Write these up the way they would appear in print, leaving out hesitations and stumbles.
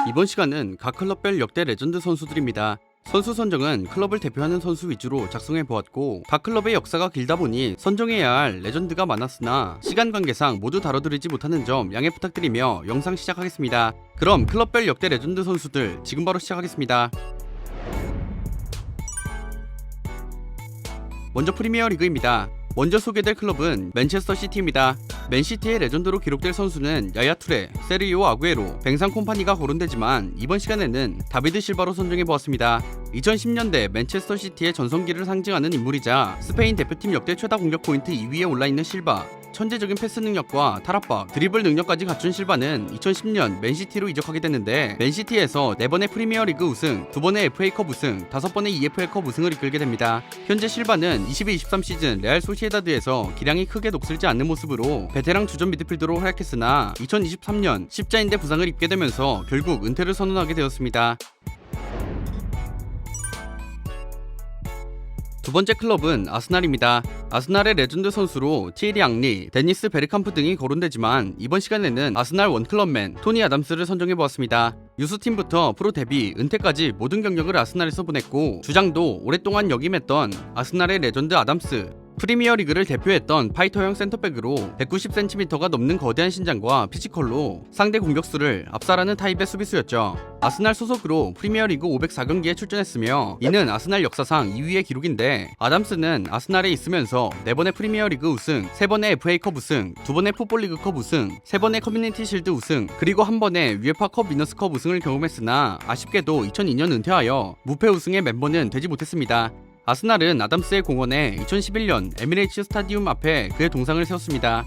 이번 시간은 각 클럽별 역대 레전드 선수들입니다. 선수 선정은 클럽을 대표하는 선수 위주로 작성해보았고, 각 클럽의 역사가 길다 보니 선정해야 할 레전드가 많았으나 시간 관계상 모두 다뤄드리지 못하는 점 양해 부탁드리며 영상 시작하겠습니다. 그럼 클럽별 역대 레전드 선수들 지금 바로 시작하겠습니다. 먼저 프리미어리그입니다. 먼저 소개될 클럽은 맨체스터 시티입니다. 맨시티의 레전드로 기록될 선수는 야야 투레, 세르히오 아구에로, 뱅상 콤파니가 거론되지만 이번 시간에는 다비드 실바로 선정해보았습니다. 2010년대 맨체스터 시티의 전성기를 상징하는 인물이자 스페인 대표팀 역대 최다 공격 포인트 2위에 올라있는 실바, 천재적인 패스 능력과 탈압박, 드리블 능력까지 갖춘 실바는 2010년 맨시티로 이적하게 됐는데, 맨시티에서 4번의 프리미어리그 우승, 2번의 FA컵 우승, 5번의 EFL컵 우승을 이끌게 됩니다. 현재 실바는 22-23 시즌 레알 소시에다드에서 기량이 크게 녹슬지 않는 모습으로 베테랑 주전 미드필더로 활약했으나 2023년 십자인대 부상을 입게 되면서 결국 은퇴를 선언하게 되었습니다. 두 번째 클럽은 아스날입니다. 아스날의 레전드 선수로 티에리 앙리, 데니스 베르캄프 등이 거론되지만 이번 시간에는 아스날 원클럽맨 토니 아담스를 선정해보았습니다. 유스팀부터 프로 데뷔, 은퇴까지 모든 경력을 아스날에서 보냈고 주장도 오랫동안 역임했던 아스날의 레전드 아담스, 프리미어리그를 대표했던 파이터형 센터백으로 190cm가 넘는 거대한 신장과 피지컬로 상대 공격수를 압살하는 타입의 수비수였죠. 아스날 소속으로 프리미어리그 504경기에 출전했으며 이는 아스날 역사상 2위의 기록인데, 아담스는 아스날에 있으면서 4번의 프리미어리그 우승, 3번의 FA컵 우승, 2번의 풋볼리그컵 우승, 3번의 커뮤니티 실드 우승, 그리고 1번의 UEFA컵 위너스컵 우승을 경험했으나 아쉽게도 2002년 은퇴하여 무패 우승의 멤버는 되지 못했습니다. 아스날은 아담스의 공헌에 2011년 에미레이츠 스타디움 앞에 그의 동상을 세웠습니다.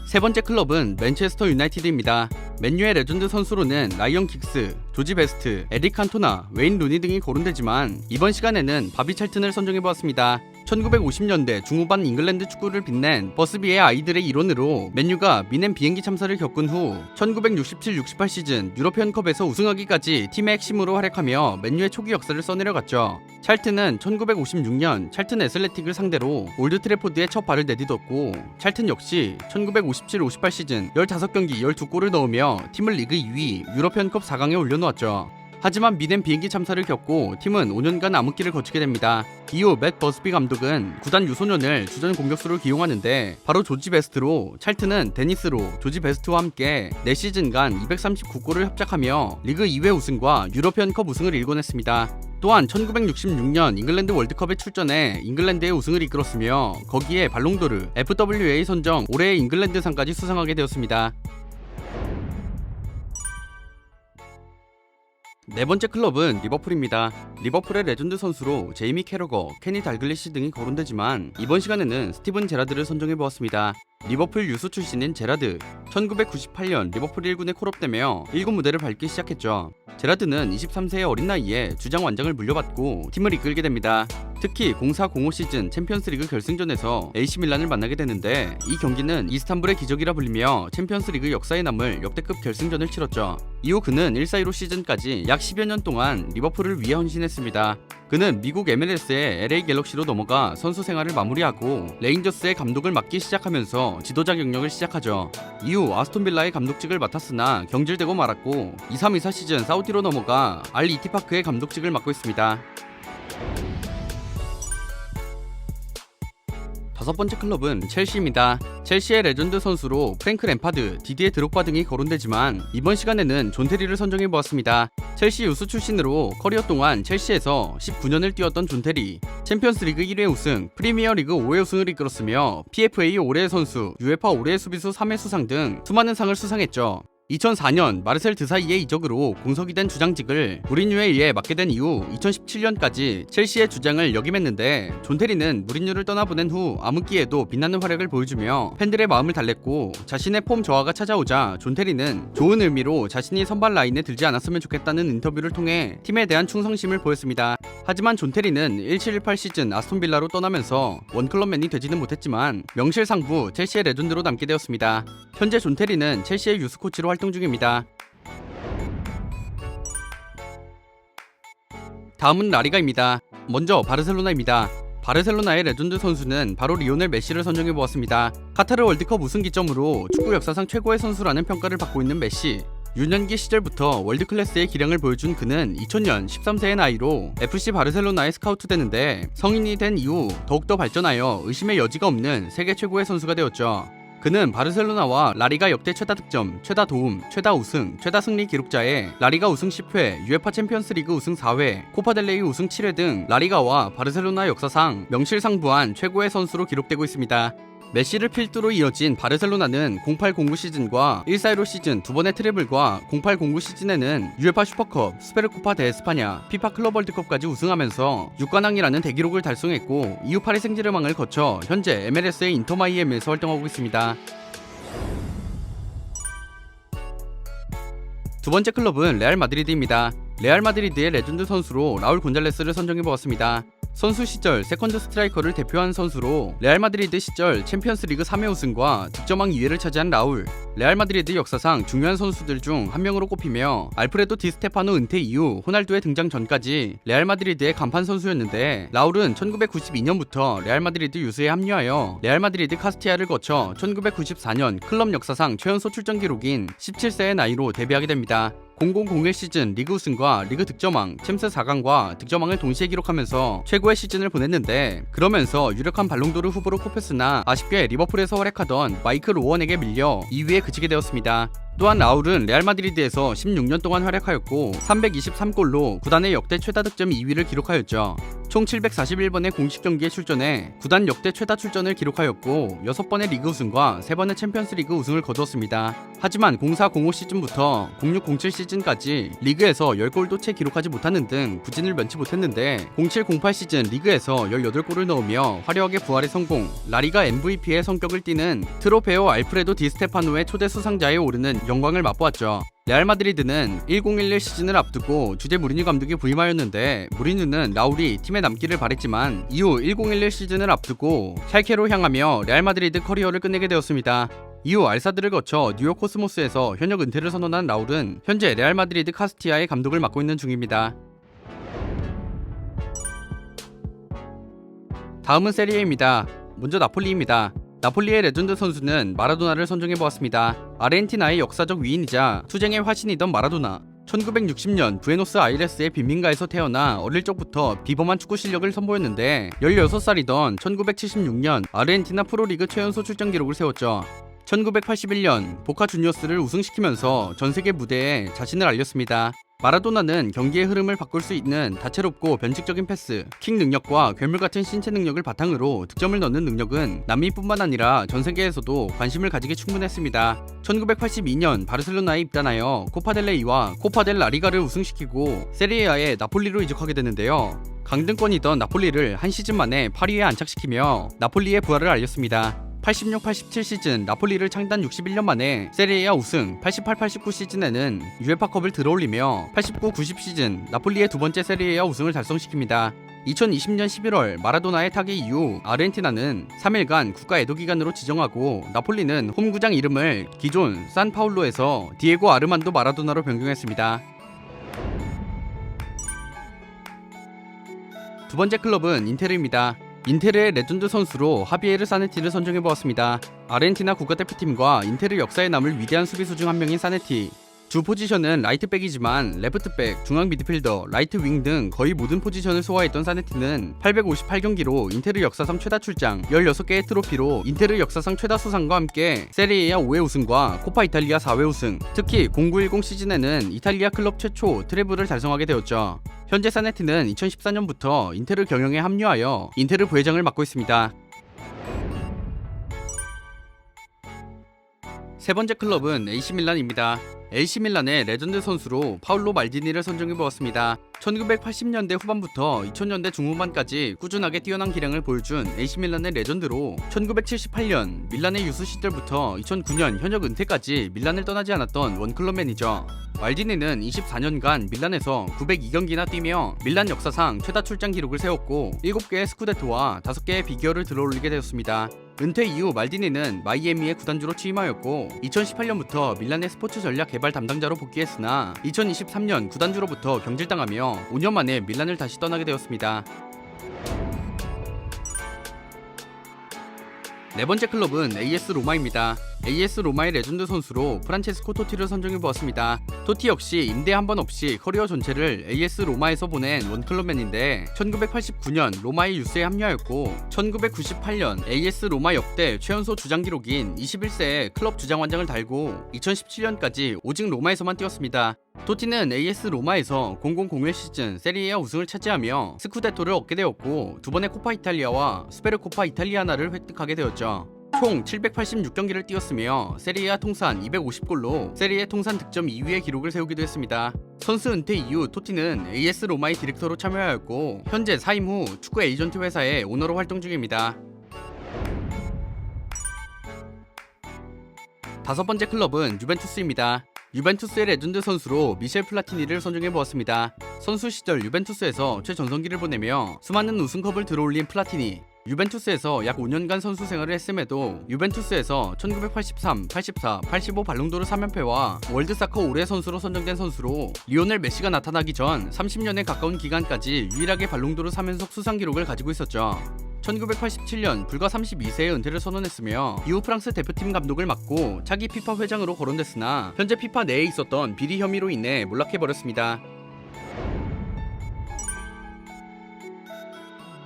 세 번째 클럽은 맨체스터 유나이티드입니다. 맨유의 레전드 선수로는 라이언 긱스, 조지 베스트, 에릭 칸토나, 웨인 루니 등이 거론되지만 이번 시간에는 바비 찰튼을 선정해보았습니다. 1950년대 중후반 잉글랜드 축구를 빛낸 버스비의 아이들의 일원으로 맨유가 미넨 비행기 참사를 겪은 후 1967-68 시즌 유러피언컵에서 우승하기까지 팀의 핵심으로 활약하며 맨유의 초기 역사를 써내려갔죠. 찰튼은 1956년 찰튼 애슬레틱을 상대로 올드 트래포드에 첫 발을 내딛었고, 찰튼 역시 1957-58 시즌 15경기 12골을 넣으며 팀을 리그 2위, 유러피언컵 4강에 올려놓았죠. 하지만 미넨 비행기 참사를 겪고 팀은 5년간 암흑기를 거치게 됩니다. 이후 맷 버스비 감독은 구단 유소년을 주전 공격수로 기용하는데 바로 조지 베스트로 찰튼은 데니스로 조지 베스트와 함께 4시즌간 239골을 합작하며 리그 2회 우승과 유러피언컵 우승을 일궈냈습니다. 또한 1966년 잉글랜드 월드컵에 출전해 잉글랜드의 우승을 이끌었으며 거기에 발롱도르, FWA 선정 올해의 잉글랜드상까지 수상하게 되었습니다. 네 번째 클럽은 리버풀입니다. 리버풀의 레전드 선수로 제이미 캐러거, 케니 달글리시 등이 거론되지만 이번 시간에는 스티븐 제라드를 선정해보았습니다. 리버풀 유수 출신인 제라드, 1998년 리버풀 1군에 콜업되며 1군 무대를 밟기 시작했죠. 제라드는 23세의 어린 나이에 주장 완장을 물려받고 팀을 이끌게 됩니다. 특히 04-05 시즌 챔피언스리그 결승전에서 AC 밀란을 만나게 되는데 이 경기는 이스탄불의 기적이라 불리며 챔피언스리그 역사에 남을 역대급 결승전을 치렀죠. 이후 그는 1-4-15 시즌까지 약 10여 년 동안 리버풀을 위해 헌신했습니다. 그는 미국 MLS의 LA 갤럭시로 넘어가 선수 생활을 마무리하고 레인저스의 감독을 맡기 시작하면서 지도자 경력을 시작하죠. 이후 아스톤빌라의 감독직을 맡았으나 경질되고 말았고 23-24 시즌 사우디로 넘어가 알 이티파크의 감독직을 맡고 있습니다. 다섯 번째 클럽은 첼시입니다. 첼시의 레전드 선수로 프랭크 램파드, 디디에 드록바 등이 거론되지만 이번 시간에는 존 테리를 선정해보았습니다. 첼시 유수 출신으로 커리어 동안 첼시에서 19년을 뛰었던 존 테리, 챔피언스리그 1회 우승, 프리미어리그 5회 우승을 이끌었으며 PFA 올해의 선수, UEFA 올해의 수비수 3회 수상 등 수많은 상을 수상했죠. 2004년 마르셀 드사이의 이적으로 공석이 된 주장직을 무리뉴에 의해 맡게 된 이후 2017년까지 첼시의 주장을 역임했는데, 존 테리는 무리뉴를 떠나보낸 후 암흑기에도 빛나는 활약을 보여주며 팬들의 마음을 달랬고, 자신의 폼 저하가 찾아오자 존 테리는 좋은 의미로 자신이 선발 라인에 들지 않았으면 좋겠다는 인터뷰를 통해 팀에 대한 충성심을 보였습니다. 하지만 존 테리는 17-18 시즌 아스톤빌라로 떠나면서 원클럽맨이 되지는 못했지만 명실상부 첼시의 레전드로 남게 되었습니다. 현재 존 테리는 첼시의 유스 코치로 활동 중입니다. 다음은 라리가입니다. 먼저 바르셀로나입니다. 바르셀로나의 레전드 선수는 바로 리오넬 메시를 선정해보았습니다. 카타르 월드컵 우승 기점으로 축구 역사상 최고의 선수라는 평가를 받고 있는 메시. 유년기 시절부터 월드클래스의 기량을 보여준 그는 2000년 13세의 나이로 FC 바르셀로나에 스카우트되는데 성인이 된 이후 더욱더 발전하여 의심의 여지가 없는 세계 최고의 선수가 되었죠. 그는 바르셀로나와 라리가 역대 최다 득점, 최다 도움, 최다 우승, 최다 승리 기록자에 라리가 우승 10회, UEFA 챔피언스리그 우승 4회, 코파델레이 우승 7회 등 라리가와 바르셀로나 역사상 명실상부한 최고의 선수로 기록되고 있습니다. 메시를 필두로 이어진 바르셀로나는 08-09 시즌과 14-15 시즌 두 번의 트래블과 08-09 시즌에는 UEFA 슈퍼컵, 스페르코파 데 에스파냐, 피파 클럽 월드컵까지 우승하면서 6관왕이라는 대기록을 달성했고 이후 파리 생제르맹을 거쳐 현재 MLS의 인터 마이애미에서 활동하고 있습니다. 두 번째 클럽은 레알 마드리드입니다. 레알 마드리드의 레전드 선수로 라울 곤잘레스를 선정해보았습니다. 선수 시절 세컨드 스트라이커를 대표한 선수로 레알 마드리드 시절 챔피언스리그 3회 우승과 득점왕 2회를 차지한 라울. 레알 마드리드 역사상 중요한 선수들 중 한 명으로 꼽히며 알프레도 디스테파노 은퇴 이후 호날두의 등장 전까지 레알 마드리드의 간판 선수였는데 라울은 1992년부터 레알 마드리드 유스에 합류하여 레알 마드리드 카스티아를 거쳐 1994년 클럽 역사상 최연소 출전 기록인 17세의 나이로 데뷔하게 됩니다. 0001 시즌 리그 우승과 리그 득점왕, 챔스 4강과 득점왕을 동시에 기록하면서 최고의 시즌을 보냈는데 그러면서 유력한 발롱도르 후보로 꼽혔으나 아쉽게 리버풀에서 활약하던 마이클 오원에게 밀려 2위에 그치게 되었습니다. 또한 라울은 레알 마드리드에서 16년 동안 활약하였고 323골로 구단의 역대 최다 득점 2위를 기록하였죠. 총 741번의 공식 경기에 출전해 구단 역대 최다 출전을 기록하였고 6번의 리그 우승과 3번의 챔피언스 리그 우승을 거두었습니다. 하지만 04-05 시즌부터 06-07 시즌까지 리그에서 10골도 채 기록하지 못하는 등 부진을 면치 못했는데 07-08 시즌 리그에서 18골을 넣으며 화려하게 부활에 성공, 라리가 MVP의 성격을 띠는 트로페오 알프레도 디스테파노의 초대 수상자에 오르는 영광을 맛보았죠. 레알 마드리드는 1011 시즌을 앞두고 주제 무리뉴 감독이 부임하였는데 무리뉴는 라울이 팀에 남기를 바랬지만 이후 1011 시즌을 앞두고 샬케로 향하며 레알 마드리드 커리어를 끝내게 되었습니다. 이후 알사드를 거쳐 뉴욕 코스모스에서 현역 은퇴를 선언한 라울은 현재 레알 마드리드 카스티아의 감독을 맡고 있는 중입니다. 다음은 세리에입니다. 먼저 나폴리입니다. 나폴리의 레전드 선수는 마라도나를 선정해보았습니다. 아르헨티나의 역사적 위인이자 투쟁의 화신이던 마라도나. 1960년 부에노스아이레스의 빈민가에서 태어나 어릴 적부터 비범한 축구 실력을 선보였는데 16살이던 1976년 아르헨티나 프로리그 최연소 출전 기록을 세웠죠. 1981년 보카 주니어스를 우승시키면서 전세계 무대에 자신을 알렸습니다. 마라도나는 경기의 흐름을 바꿀 수 있는 다채롭고 변칙적인 패스, 킥 능력과 괴물같은 신체 능력을 바탕으로 득점을 넣는 능력은 남미뿐만 아니라 전세계에서도 관심을 가지게 충분했습니다. 1982년 바르셀로나에 입단하여 코파델레이와 코파델 라리가를 우승시키고 세리에A의 나폴리로 이적하게 되는데요. 강등권이던 나폴리를 한 시즌 만에 파리에 안착시키며 나폴리의 부활을 알렸습니다. 86-87 시즌 나폴리를 창단 61년 만에 세리에A 우승, 88-89 시즌에는 UEFA컵을 들어올리며 89-90 시즌 나폴리의 두 번째 세리에A 우승을 달성시킵니다. 2020년 11월 마라도나의 타계 이후 아르헨티나는 3일간 국가 애도 기간으로 지정하고 나폴리는 홈구장 이름을 기존 산파울로에서 디에고 아르만도 마라도나로 변경했습니다. 두 번째 클럽은 인테르입니다. 인테르의 레전드 선수로 하비에르 사네티를 선정해보았습니다. 아르헨티나 국가대표팀과 인테르 역사에 남을 위대한 수비수 중 한 명인 사네티. 주 포지션은 라이트백이지만 레프트백, 중앙 미드필더, 라이트 윙 등 거의 모든 포지션을 소화했던 사네티는 858경기로 인테르 역사상 최다 출장, 16개의 트로피로 인테르 역사상 최다 수상과 함께 세리에A 5회 우승과 코파 이탈리아 4회 우승, 특히 0910 시즌에는 이탈리아 클럽 최초 트래블을 달성하게 되었죠. 현재 사네티는 2014년부터 인테르 경영에 합류하여 인테르 부회장을 맡고 있습니다. 세 번째 클럽은 AC 밀란입니다. AC 밀란의 레전드 선수로 파울로 말디니를 선정해보았습니다. 1980년대 후반부터 2000년대 중후반까지 꾸준하게 뛰어난 기량을 보여준 AC 밀란의 레전드로 1978년 밀란의 유스 시절부터 2009년 현역 은퇴까지 밀란을 떠나지 않았던 원클럽 매니저. 말디니는 24년간 밀란에서 902경기나 뛰며 밀란 역사상 최다 출장 기록을 세웠고 7개의 스쿠데토와 5개의 비기어를 들어올리게 되었습니다. 은퇴 이후 말디니는 마이애미의 구단주로 취임하였고 2018년부터 밀란의 스포츠 전략 개발 담당자로 복귀했으나 2023년 구단주로부터 경질당하며 5년 만에 밀란을 다시 떠나게 되었습니다. 네 번째 클럽은 AS 로마입니다. AS 로마의 레전드 선수로 프란체스코 토티를 선정해보았습니다. 토티 역시 임대 한 번 없이 커리어 전체를 AS 로마에서 보낸 원클럽맨인데 1989년 로마의 유스에 합류하였고 1998년 AS 로마 역대 최연소 주장 기록인 21세의 클럽 주장 완장을 달고 2017년까지 오직 로마에서만 뛰었습니다. 토티는 AS 로마에서 0001 시즌 세리에아 우승을 차지하며 스쿠데토를 얻게 되었고 두 번의 코파 이탈리아와 스페르코파 이탈리아나를 획득하게 되었죠. 총 786경기를 뛰었으며 세리에아 통산 250골로 세리에 통산 득점 2위의 기록을 세우기도 했습니다. 선수 은퇴 이후 토티는 AS 로마의 디렉터로 참여하였고 현재 사임 후 축구 에이전트 회사의 오너로 활동 중입니다. 다섯 번째 클럽은 유벤투스입니다. 유벤투스의 레전드 선수로 미셸 플라티니를 선정해보았습니다. 선수 시절 유벤투스에서 최전성기를 보내며 수많은 우승컵을 들어올린 플라티니. 유벤투스에서 약 5년간 선수 생활을 했음에도 유벤투스에서 1983, 84, 85 발롱도르 3연패와 월드사커 올해 선수로 선정된 선수로 리오넬 메시가 나타나기 전 30년에 가까운 기간까지 유일하게 발롱도르 3연속 수상 기록을 가지고 있었죠. 1987년 불과 32세의 은퇴를 선언했으며 이후 프랑스 대표팀 감독을 맡고 차기 피파 회장으로 거론됐으나 현재 피파 내에 있었던 비리 혐의로 인해 몰락해버렸습니다.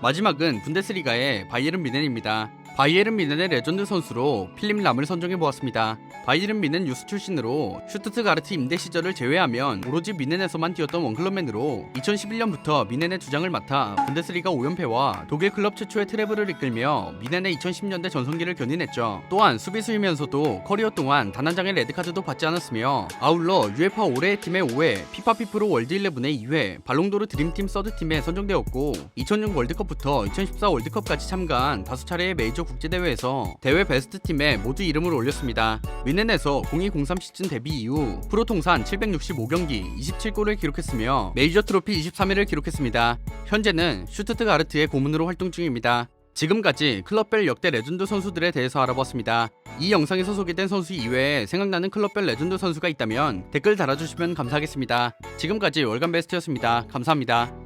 마지막은 분데스리가의 바이에른 뮌헨입니다. 바이에른 뮌헨의 레전드 선수로 필립 람을 선정해보았습니다. 바이에른 뮌헨 유스 출신으로 슈투트가르트 임대 시절을 제외하면 오로지 뮌헨에서만 뛰었던 원클럽맨으로 2011년부터 뮌헨의 주장을 맡아 분데스리가 5연패와 독일 클럽 최초의 트래블을 이끌며 뮌헨의 2010년대 전성기를 견인했죠. 또한 수비수이면서도 커리어 동안 단 한 장의 레드카드도 받지 않았으며 아울러 UEFA 올해의 팀의 5회, 피파 피프로 월드 11의 2회, 발롱도르 드림팀 서드팀에 선정되었고 2006 월드컵부터 2014 월드컵까지 참가한 다수 차례의 메이저 국제대회에서 대회 베스트 팀에 모두 이름을 올렸습니다. 뮌헨에서 0203 시즌 데뷔 이후 프로 통산 765경기 27골을 기록했으며 메이저 트로피 23회를 기록했습니다. 현재는 슈투트가르트의 고문으로 활동 중입니다. 지금까지 클럽별 역대 레전드 선수들에 대해서 알아봤습니다. 이 영상에서 소개된 선수 이외에 생각나는 클럽별 레전드 선수가 있다면 댓글 달아주시면 감사하겠습니다. 지금까지 월간 베스트였습니다. 감사합니다.